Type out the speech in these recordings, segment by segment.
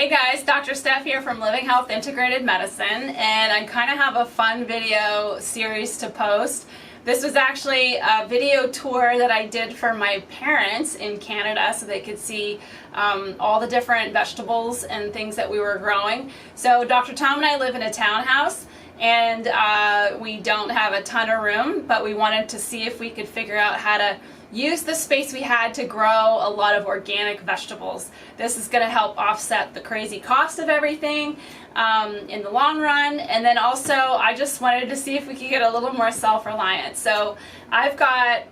Hey guys, Dr. Steph here from Living Health Integrated Medicine, and I kind of have a fun video series to post. This was actually a video tour that I did for my parents in Canada so they could see all the different vegetables and things that we were growing. So Dr. Tom and I live in a townhouse, and we don't have a ton of room, but we wanted to see if we could figure out how to use the space we had to grow a lot of organic vegetables. This is going to help offset the crazy cost of everything in the long run. And then also I just wanted to see if we could get a little more self-reliant. So I've got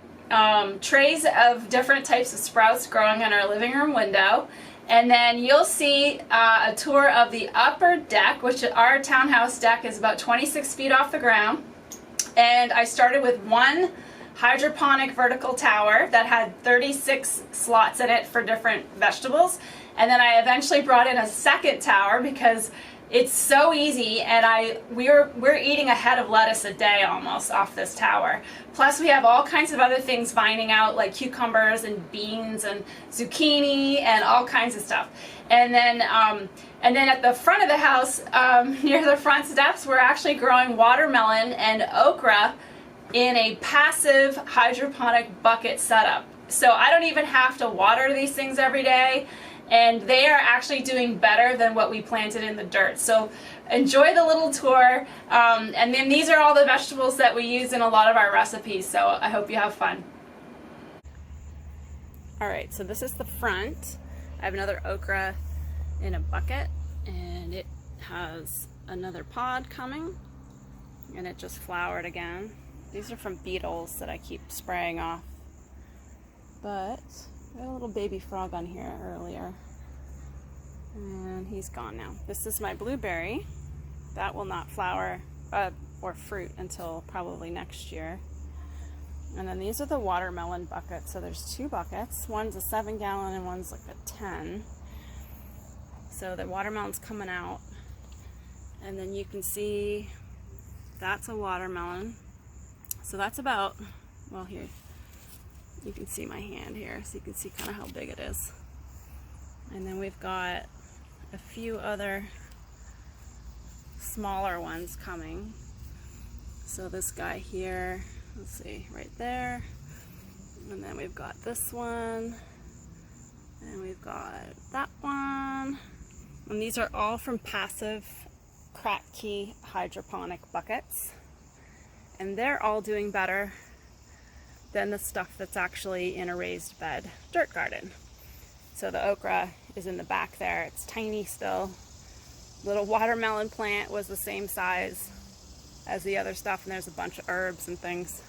trays of different types of sprouts growing on our living room window. And then you'll see a tour of the upper deck, which our townhouse deck is about 26 feet off the ground. And I started with one hydroponic vertical tower that had 36 slots in it for different vegetables, and then I eventually brought in a second tower because it's so easy, and we're eating a head of lettuce a day almost off this tower. Plus we have all kinds of other things vining out, like cucumbers and beans and zucchini and all kinds of stuff. And then at the front of the house, near the front steps, we're actually growing watermelon and okra in a passive hydroponic bucket setup. So I don't even have to water these things every day, and they are actually doing better than what we planted in the dirt. So enjoy the little tour, and then these are all the vegetables that we use in a lot of our recipes, so I hope you have fun. Alright, so this is the front. I have another okra in a bucket, and it has another pod coming, and it just flowered again. These are from beetles that I keep spraying off. But I had a little baby frog on here earlier, and he's gone now. This is my blueberry. That will not flower or fruit until probably next year. And then these are the watermelon buckets. So there's two buckets. One's a 7-gallon and one's like a 10. So the watermelon's coming out. And then you can see that's a watermelon. So that's about, well, here, you can see my hand here, so you can see kind of how big it is. And then we've got a few other smaller ones coming. So this guy here, let's see, right there. And then we've got this one. And we've got that one. And these are all from passive Kratky hydroponic buckets. And they're all doing better than the stuff that's actually in a raised bed dirt garden. So the okra is in the back there. It's tiny still. Little watermelon plant was the same size as the other stuff, and there's a bunch of herbs and things.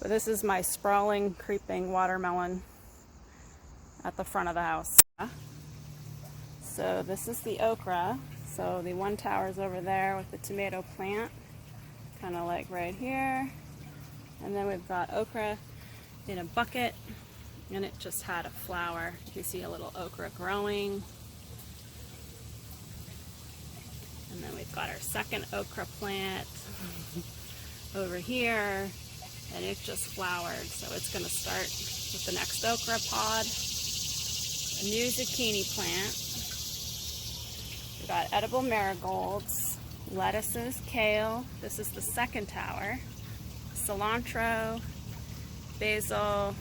But this is my sprawling, creeping watermelon at the front of the house. So this is the okra. So the one tower is over there with the tomato plant, kind of like right here. And then we've got okra in a bucket, and it just had a flower. You can see a little okra growing. And then we've got our second okra plant over here, and it just flowered. So it's going to start with the next okra pod. A new zucchini plant. We've got edible marigolds, lettuces, kale. This is the second tower. Cilantro, basil,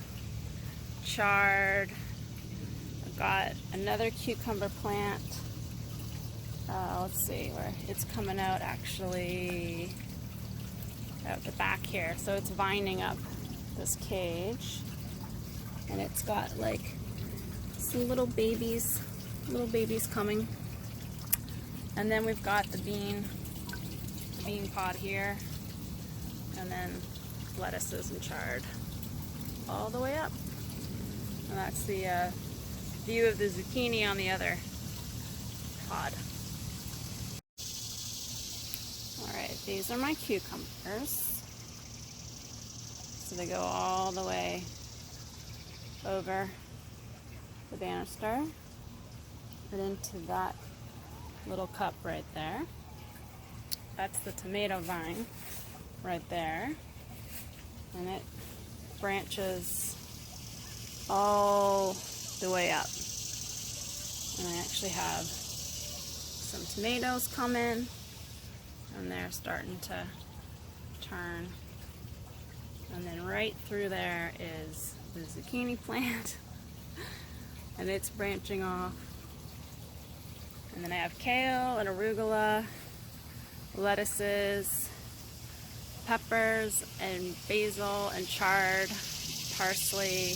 chard. I've got another cucumber plant. Let's see where it's coming out, actually out the back here. So it's vining up this cage, and it's got like some little babies coming. And then we've got the bean pod here, and then lettuces and chard all the way up. And that's the view of the zucchini on the other pod. Alright, these are my cucumbers. So they go all the way over the banister, put into that little cup right there. That's the tomato vine right there, and it branches all the way up. And I actually have some tomatoes coming, and they're starting to turn. And then right through there is the zucchini plant, and it's branching off. And then I have kale and arugula, lettuces, peppers and basil and chard, parsley,